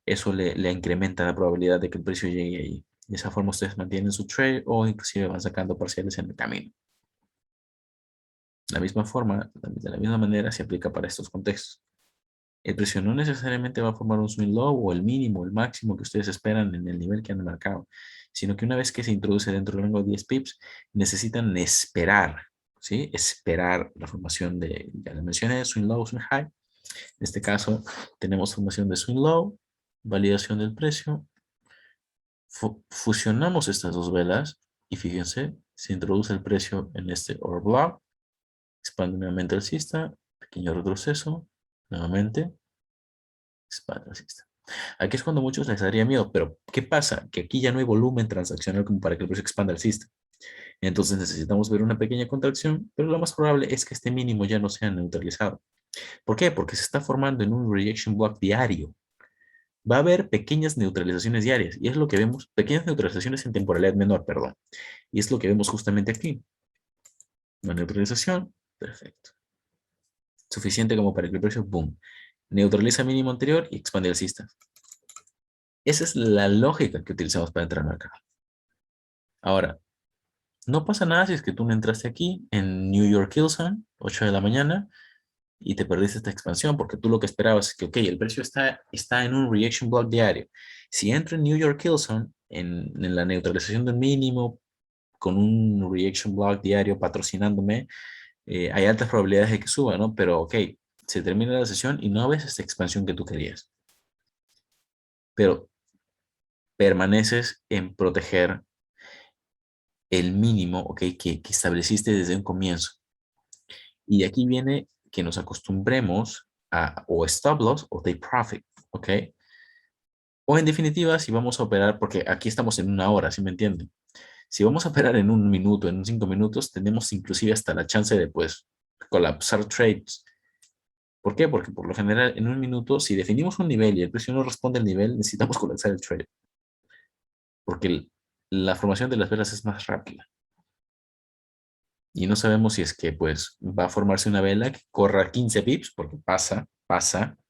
eso le incrementa la probabilidad de que el precio llegue ahí. De esa forma ustedes mantienen su trade o inclusive van sacando parciales en el camino. La misma forma, de la misma manera se aplica para estos contextos. El precio no necesariamente va a formar un swing low o el mínimo, el máximo que ustedes esperan en el nivel que han marcado, sino que una vez que se introduce dentro del rango de 10 pips, necesitan esperar, ¿sí? Esperar la formación de, ya les mencioné, swing low, swing high. En este caso, tenemos formación de swing low, validación del precio, fusionamos estas dos velas y fíjense, se introduce el precio en este order block, expande nuevamente el alcista, pequeño retroceso, nuevamente, expande el alcista. Aquí es cuando a muchos les daría miedo, pero ¿qué pasa? Que aquí ya no hay volumen transaccional como para que el precio expanda alcista. Entonces necesitamos ver una pequeña contracción, pero lo más probable es que este mínimo ya no sea neutralizado. ¿Por qué? Porque se está formando en un rejection block diario. Va a haber pequeñas neutralizaciones diarias y es lo que vemos, pequeñas neutralizaciones en temporalidad menor, perdón. Y es lo que vemos justamente aquí. Una neutralización, perfecto. Suficiente como para que el precio, boom, neutraliza mínimo anterior y expande alcista. Esa es la lógica que utilizamos para entrar al mercado. Ahora, no pasa nada si es que tú no entraste aquí en New York Kilson, 8 de la mañana, y te perdiste esta expansión, porque tú lo que esperabas es que, ok, el precio está en un reaction block diario. Si entro en New York Kilson, en la neutralización de un mínimo, con un reaction block diario patrocinándome, hay altas probabilidades de que suba, ¿no? Pero, ok, se termina la sesión y no ves esta expansión que tú querías. Pero permaneces en proteger el mínimo, ok, que estableciste desde un comienzo. Y de aquí viene que nos acostumbremos a o stop loss o take profit, ¿ok? O en definitiva, si vamos a operar, porque aquí estamos en una hora, ¿sí me entienden? Si vamos a operar en un minuto, en 5 minutos, tenemos inclusive hasta la chance de, pues, colapsar trades. ¿Por qué? Porque por lo general, en un minuto, si definimos un nivel y el precio no responde al nivel, necesitamos colapsar el trade. Porque la formación de las velas es más rápida. Y no sabemos si es que pues va a formarse una vela que corra 15 pips, porque pasa,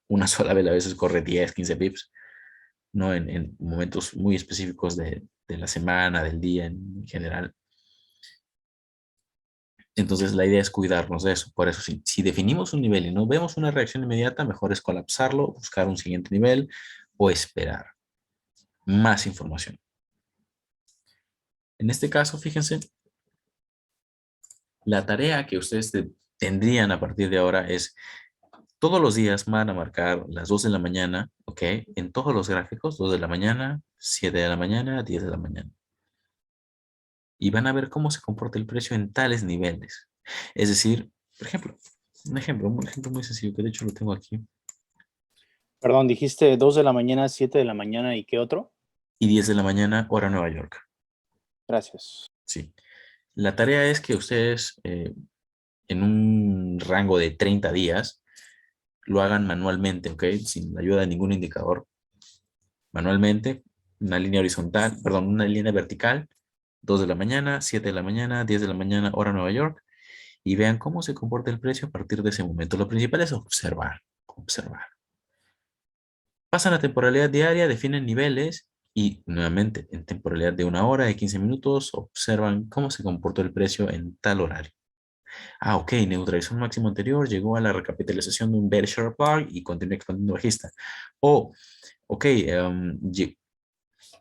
una sola vela a veces corre 10, 15 pips, ¿no? En momentos muy específicos de la semana, del día en general. Entonces la idea es cuidarnos de eso. Por eso, si definimos un nivel y no vemos una reacción inmediata, mejor es colapsarlo, buscar un siguiente nivel o esperar más información. En este caso, fíjense, la tarea que ustedes tendrían a partir de ahora es todos los días van a marcar las 2 de la mañana, ¿ok? En todos los gráficos, 2 de la mañana, 7 de la mañana, 10 de la mañana. Y van a ver cómo se comporta el precio en tales niveles. Es decir, por ejemplo, un ejemplo muy sencillo, que de hecho lo tengo aquí, Perdón, dijiste 2 de la mañana, 7 de la mañana y ¿qué otro? y 10 de la mañana, hora Nueva York. Gracias. Sí. La tarea es que ustedes en un rango de 30 días lo hagan manualmente, ¿ok? Sin la ayuda de ningún indicador. Manualmente, una línea horizontal, perdón, una línea vertical, 2 de la mañana, 7 de la mañana, 10 de la mañana, hora Nueva York, y vean cómo se comporta el precio a partir de ese momento. Lo principal es observar, observar. Pasan a temporalidad diaria, definen niveles y nuevamente en temporalidad de 1 hora, de 15 minutos, observan cómo se comportó el precio en tal horario. Ah, ok, neutralizó un máximo anterior, llegó a la recapitalización de un bear share bar y continúa expandiendo bajista. O, ok,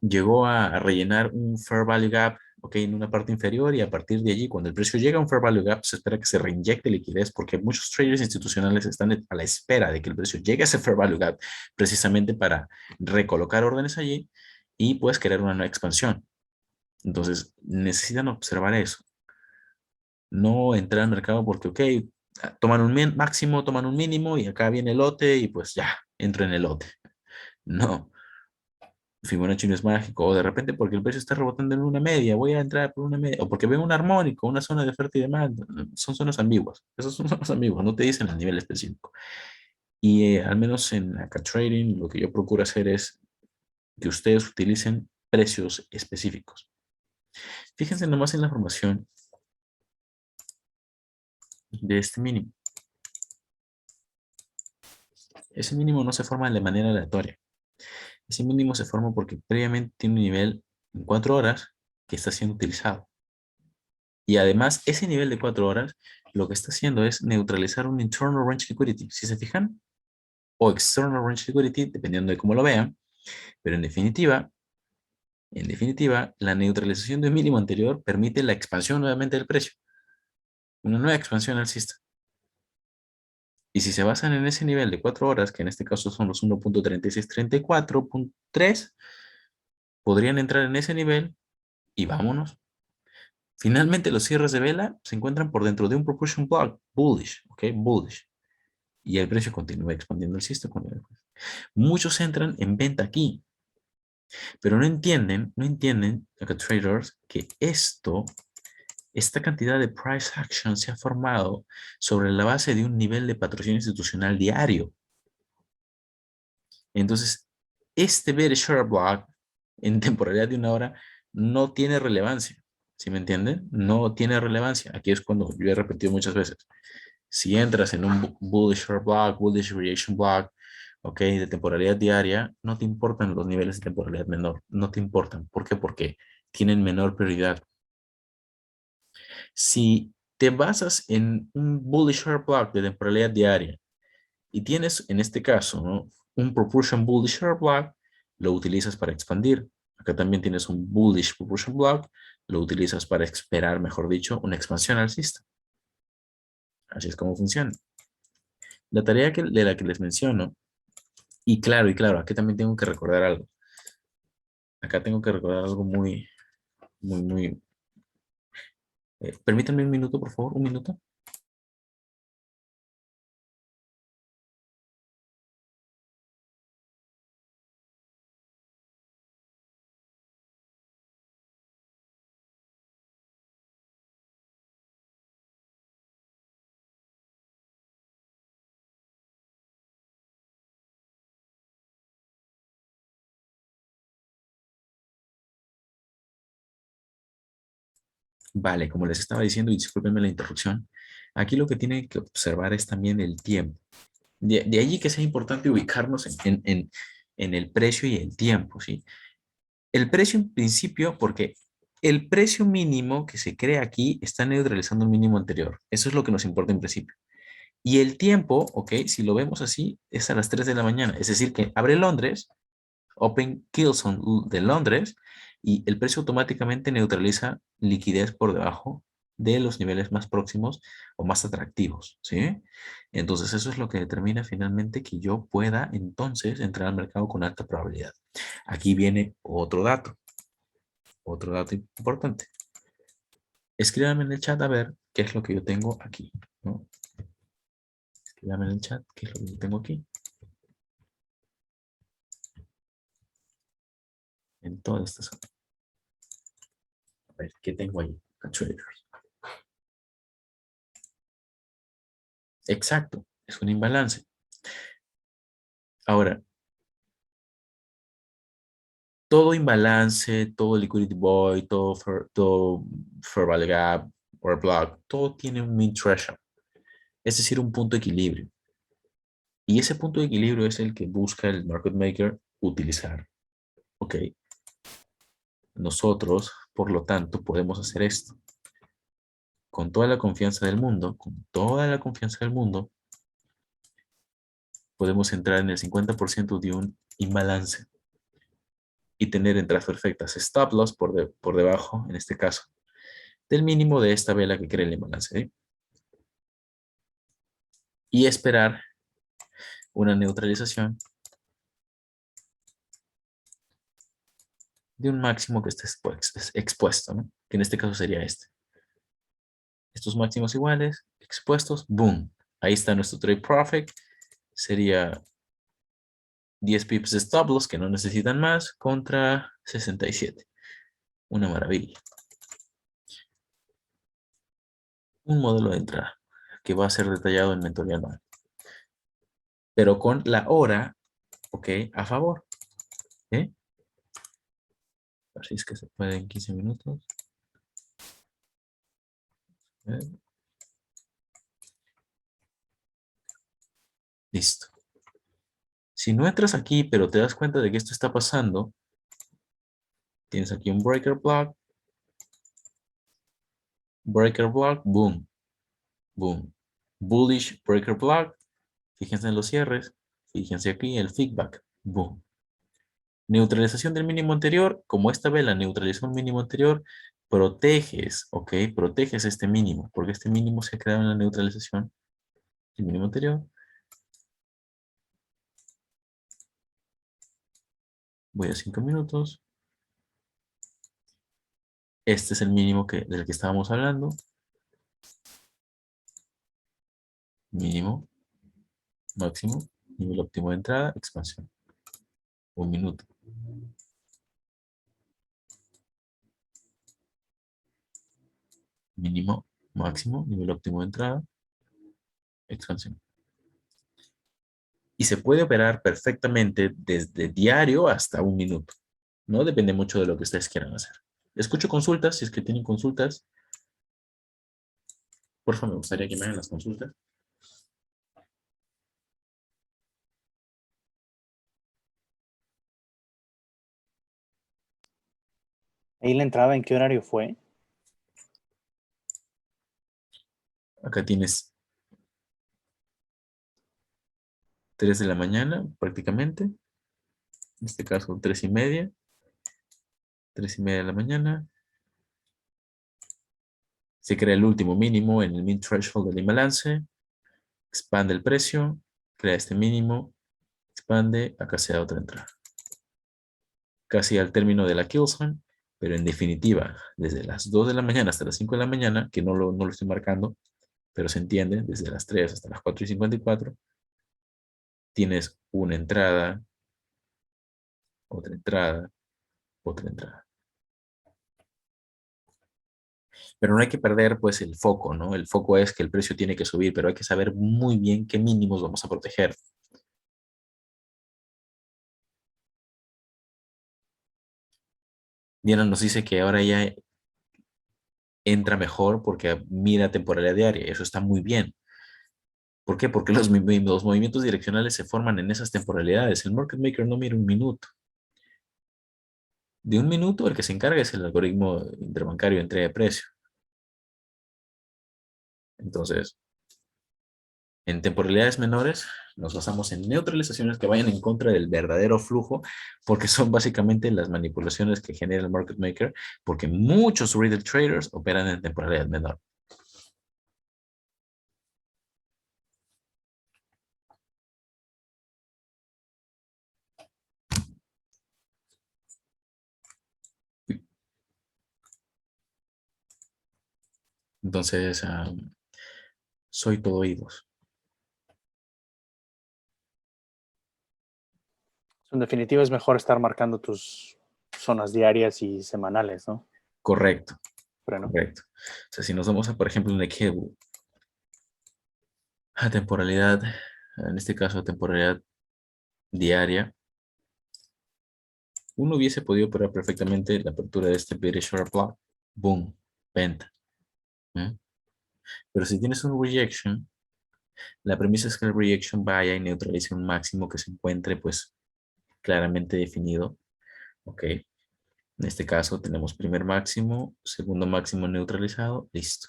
llegó a rellenar un fair value gap, ok, en una parte inferior y a partir de allí, cuando el precio llega a un fair value gap, se espera que se reinyecte liquidez porque muchos traders institucionales están a la espera de que el precio llegue a ese fair value gap precisamente para recolocar órdenes allí y pues crear una nueva expansión. Entonces, necesitan observar eso. No entrar al mercado porque, ok, toman un máximo, toman un mínimo y acá viene el lote y pues ya, entro en el lote. No, Fibonacci no es mágico, o de repente porque el precio está rebotando en una media, voy a entrar por una media, o porque veo un armónico, una zona de oferta y demanda, son zonas ambiguas, esas son zonas ambiguas, no te dicen el nivel específico. Y al menos en acá trading, lo que yo procuro hacer es que ustedes utilicen precios específicos. Fíjense nomás en la formación de este mínimo. Ese mínimo no se forma de manera aleatoria. Ese mínimo se forma porque previamente tiene un nivel en 4 horas que está siendo utilizado. Y además, ese nivel de 4 horas lo que está haciendo es neutralizar un internal range liquidity, si se fijan, o external range liquidity, dependiendo de cómo lo vean. Pero en definitiva, la neutralización de un mínimo anterior permite la expansión nuevamente del precio. Una nueva expansión alcista. Y si se basan en ese nivel de 4 horas, que en este caso son los 1.3634.3, podrían entrar en ese nivel y vámonos. Finalmente, los cierres de vela se encuentran por dentro de un propulsion block, bullish, ¿ok? Bullish. Y el precio continúa expandiendo el alcista. Muchos entran en venta aquí, pero no entienden, acá traders, que esta cantidad de price action se ha formado sobre la base de un nivel de patrocinio institucional diario. Entonces, este bearish share block en temporalidad de 1 hora no tiene relevancia. ¿Sí me entienden? No tiene relevancia. Aquí es cuando yo he repetido muchas veces. Si entras en un bullish share block, bullish variation block, ok, de temporalidad diaria, no te importan los niveles de temporalidad menor. No te importan. ¿Por qué? Porque tienen menor prioridad. Si te basas en un bullish share block de temporalidad diaria y tienes, en este caso, ¿no?, un propulsion bullish share block, lo utilizas para expandir. Acá también tienes un bullish propulsion block, lo utilizas para esperar, mejor dicho, una expansión alcista. Así es como funciona. La tarea de la que les menciono, y claro, aquí también tengo que recordar algo. Acá tengo que recordar algo muy, muy, muy... permítanme un minuto, por favor, un minuto. Vale, como les estaba diciendo, y discúlpenme la interrupción, aquí lo que tienen que observar es también el tiempo. De allí que sea importante ubicarnos en el precio y el tiempo, ¿sí? El precio en principio, porque el precio mínimo que se crea aquí está neutralizando el mínimo anterior. Eso es lo que nos importa en principio. Y el tiempo, ok, si lo vemos así, es a las 3 de la mañana. Es decir, que abre Londres, Open Kilson de Londres, y el precio automáticamente neutraliza liquidez por debajo de los niveles más próximos o más atractivos, ¿sí? Entonces eso es lo que determina finalmente que yo pueda entonces entrar al mercado con alta probabilidad. Aquí viene otro dato importante. Escríbanme en el chat a ver qué es lo que yo tengo aquí, ¿no? Escríbanme en el chat qué es lo que yo tengo aquí. En toda esta zona. ver, ¿qué tengo ahí? Traders. Exacto, es un imbalance. Ahora, todo imbalance, todo liquidity void, todo fair value gap, or block, todo tiene un mean threshold, es decir, un punto de equilibrio. Y ese punto de equilibrio es el que busca el market maker utilizar. ¿Ok? Nosotros, por lo tanto, podemos hacer esto. Con toda la confianza del mundo, con toda la confianza del mundo, podemos entrar en el 50% de un imbalance y tener entradas perfectas, stop loss por debajo, en este caso, del mínimo de esta vela que crea el imbalance. ¿Eh? Y esperar una neutralización de un máximo que esté expuesto, ¿no? Que en este caso sería este. Estos máximos iguales, expuestos, boom. Ahí está nuestro trade profit. Sería 10 pips de stop loss que no necesitan más contra 67. Una maravilla. Un modelo de entrada que va a ser detallado en mentoría anual. Pero con la hora, ok, a favor. ¿Eh? Así es que se puede en 15 minutos. ¿Eh? Listo. Si no entras aquí, pero te das cuenta de que esto está pasando, tienes aquí un breaker block, boom, boom. Bullish breaker block, fíjense en los cierres, fíjense aquí el feedback, boom. Neutralización del mínimo anterior, como esta vela neutralizó el mínimo anterior, proteges, ¿ok? Proteges este mínimo, porque este mínimo se ha creado en la neutralización, el mínimo anterior. Voy a 5 minutos. Este es el mínimo del que estábamos hablando. Mínimo, máximo, nivel óptimo de entrada, expansión. Un minuto. Mínimo, máximo, nivel óptimo de entrada, expansión. Y se puede operar perfectamente desde diario hasta un minuto. No depende mucho de lo que ustedes quieran hacer. Escucho consultas, si es que tienen consultas. Por favor, me gustaría que me hagan las consultas. ¿Ahí la entrada en qué horario fue? Acá tienes 3 de la mañana, prácticamente. En este caso, 3:30. 3:30 de la mañana. Se crea el último mínimo en el min threshold del imbalance. Expande el precio. Crea este mínimo. Expande. Acá se da otra entrada. Casi al término de la kill zone. Pero en definitiva, desde las 2 de la mañana hasta las 5 de la mañana, que no lo estoy marcando, pero se entiende, desde las 3 hasta las 4:54, tienes una entrada, otra entrada, otra entrada. Pero no hay que perder pues el foco, ¿no? El foco es que el precio tiene que subir, pero hay que saber muy bien qué mínimos vamos a proteger. Diana nos dice que ahora ya entra mejor porque mira temporalidad diaria. Eso está muy bien. ¿Por qué? Porque los movimientos direccionales se forman en esas temporalidades. El market maker no mira un minuto. De un minuto, el que se encarga es el algoritmo interbancario de entrega de precio. Entonces, en temporalidades menores, nos basamos en neutralizaciones que vayan en contra del verdadero flujo, porque son básicamente las manipulaciones que genera el market maker, porque muchos retail traders operan en temporalidad menor. Entonces, soy todo oídos. En definitiva es mejor estar marcando tus zonas diarias y semanales, ¿no? Correcto. freno. Correcto. O sea, si nos vamos a, por ejemplo, en Equebu, a temporalidad, en este caso a temporalidad diaria, uno hubiese podido operar perfectamente la apertura de este bearish order block. Boom, venta. ¿eh? Pero si tienes un rejection, la premisa es que el rejection vaya y neutralice un máximo que se encuentre pues claramente definido. Ok. En este caso tenemos primer máximo, segundo máximo neutralizado, listo.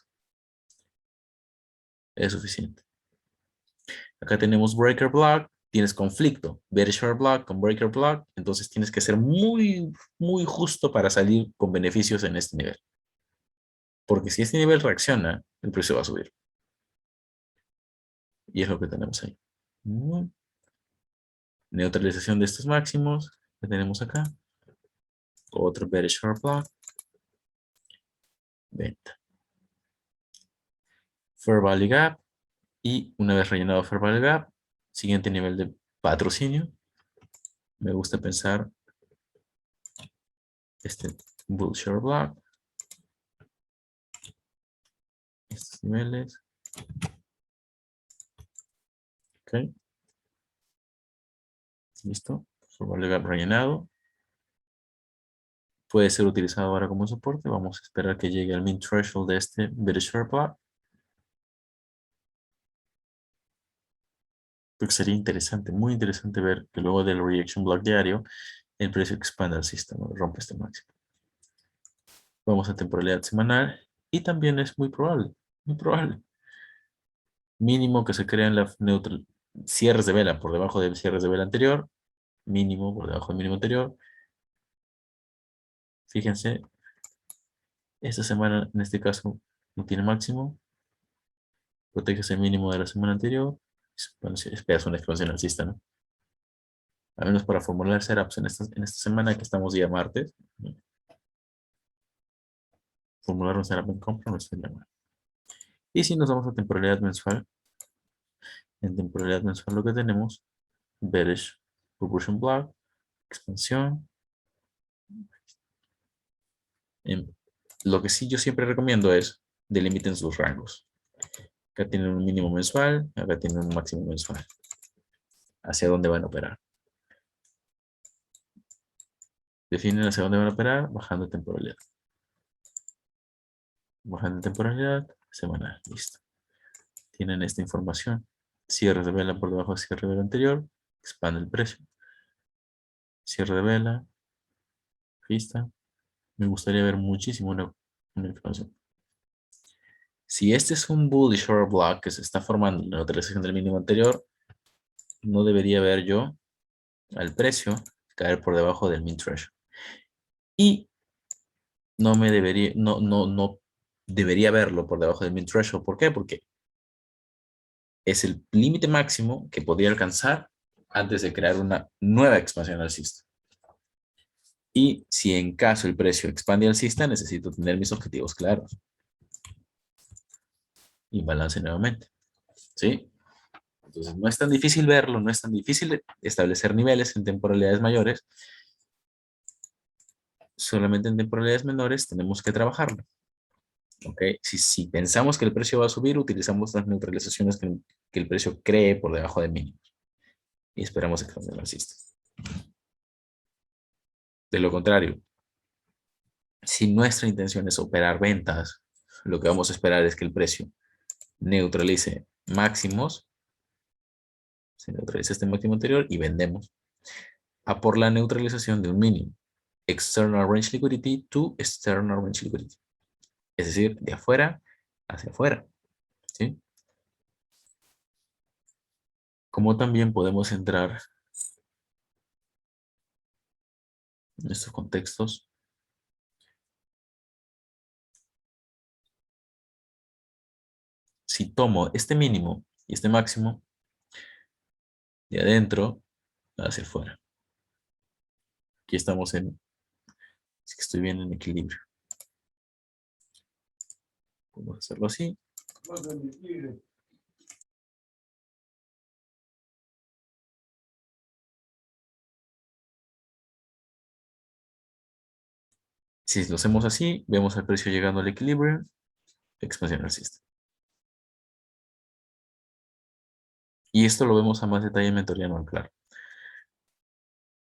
Es suficiente. Acá tenemos breaker block, tienes conflicto, bearish order block con breaker block, entonces tienes que ser muy, muy justo para salir con beneficios en este nivel. Porque si este nivel reacciona, el precio va a subir. Y es lo que tenemos ahí. Neutralización de estos máximos que tenemos acá. Otro bearish order block. Venta. Fair value gap. Y una vez rellenado fair value gap, siguiente nivel de patrocinio. Me gusta pensar este bullish order block. Estos niveles. Ok. Listo. Fair value gap rellenado. Puede ser utilizado ahora como soporte. Vamos a esperar que llegue al min threshold de este bearish order block. Porque sería interesante, muy interesante ver que luego del reaction block diario, el precio expanda el sistema, rompe este máximo. Vamos a temporalidad semanal y también es muy probable. Mínimo que se crea en la neutral, cierres de vela por debajo del cierres de vela anterior, mínimo por debajo del mínimo anterior. Fíjense, esta semana en este caso no tiene máximo, protege ese mínimo de la semana anterior. Bueno, esperas una expansión alcista, ¿no? Al menos para formular setups en esta semana que estamos día martes, ¿no? Formular un setup en compra no estaría mal. Y si nos vamos a temporalidad mensual, en temporalidad mensual lo que tenemos, bearish proportion block, expansión. Lo que sí yo siempre recomiendo es delimiten sus rangos. Acá tienen un mínimo mensual, acá tienen un máximo mensual. Hacia dónde van a operar. Definen hacia dónde van a operar, bajando temporalidad. Bajando temporalidad, semanal, listo. Tienen esta información. Cierre de vela por debajo del cierre de vela anterior, expande el precio. Cierre de vela, vista. Me gustaría ver muchísimo una información. Si este es un bullish order block que se está formando en la neutralización del mínimo anterior, no debería ver yo al precio caer por debajo del min threshold. Y no debería verlo por debajo del min threshold. ¿Por qué? Porque es el límite máximo que podría alcanzar antes de crear una nueva expansión alcista. Y si en caso el precio expande alcista, necesito tener mis objetivos claros. Y balance nuevamente. ¿Sí? Entonces no es tan difícil verlo, no es tan difícil establecer niveles en temporalidades mayores. Solamente en temporalidades menores tenemos que trabajarlo. ¿Ok? Si pensamos que el precio va a subir, utilizamos las neutralizaciones que el precio cree por debajo de mínimos. Y esperamos que no alcista. De lo contrario, si nuestra intención es operar ventas, lo que vamos a esperar es que el precio neutralice máximos, se neutraliza este máximo anterior y vendemos a por la neutralización de un mínimo. External range liquidity to external range liquidity. Es decir, de afuera hacia afuera. ¿Sí? Como también podemos entrar en estos contextos. Si tomo este mínimo y este máximo de adentro hacia afuera. Aquí estamos es que estoy bien en equilibrio. Vamos a hacerlo así. Si lo hacemos así, vemos el precio llegando al equilibrio, expansión alcista. Y esto lo vemos a más detalle en mentoría anual, claro.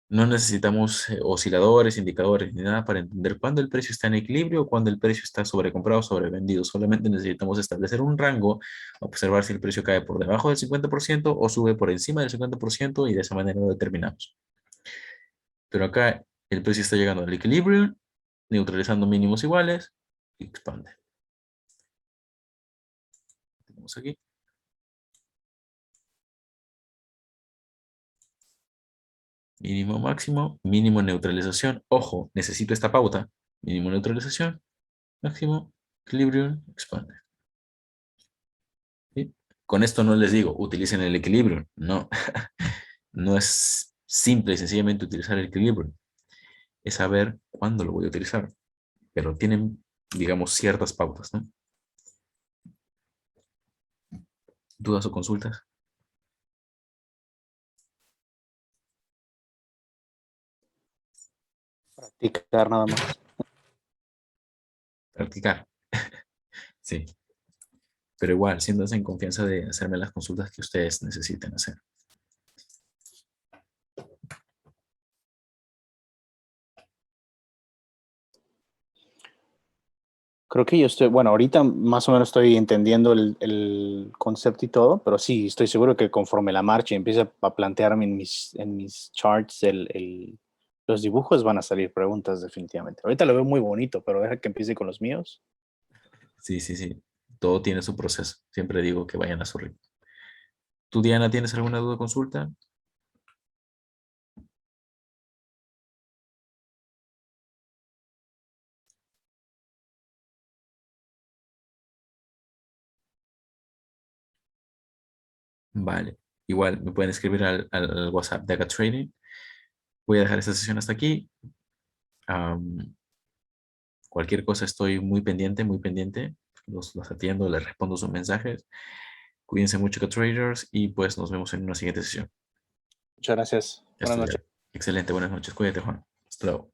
No necesitamos osciladores, indicadores ni nada para entender cuándo el precio está en equilibrio o cuándo el precio está sobrecomprado o sobrevendido. Solamente necesitamos establecer un rango, observar si el precio cae por debajo del 50% o sube por encima del 50% y de esa manera lo determinamos. Pero acá el precio está llegando al equilibrio, neutralizando mínimos iguales y expande. Tenemos aquí. Mínimo máximo, mínimo neutralización. Ojo, necesito esta pauta. Mínimo neutralización, máximo, equilibrio, expande. ¿Sí? Con esto no les digo, utilicen el equilibrio. No, no es simple y sencillamente utilizar el equilibrio. Es saber cuándo lo voy a utilizar. Pero tienen, digamos, ciertas pautas, ¿no? ¿Dudas o consultas? Practicar nada más. Practicar. Sí. Pero igual, siéntanse en confianza de hacerme las consultas que ustedes necesiten hacer. Creo que yo estoy, bueno, ahorita más o menos estoy entendiendo el concepto y todo, pero sí, estoy seguro que conforme la marcha empiece a plantearme en mis charts los dibujos van a salir preguntas definitivamente. Ahorita lo veo muy bonito, pero deja que empiece con los míos. Sí, sí, sí. Todo tiene su proceso. Siempre digo que vayan a su ritmo. ¿Tú, Diana, tienes alguna duda o consulta? Vale. Igual me pueden escribir al WhatsApp de Aga Trading. Voy a dejar esta sesión hasta aquí. Am, Cualquier cosa estoy muy pendiente, muy pendiente. Los atiendo, les respondo sus mensajes. Cuídense mucho, que traders, y pues nos vemos en una siguiente sesión. Muchas gracias. A Buenas noches. estudiar. Excelente, buenas noches. Cuídate, Juan. Hasta luego.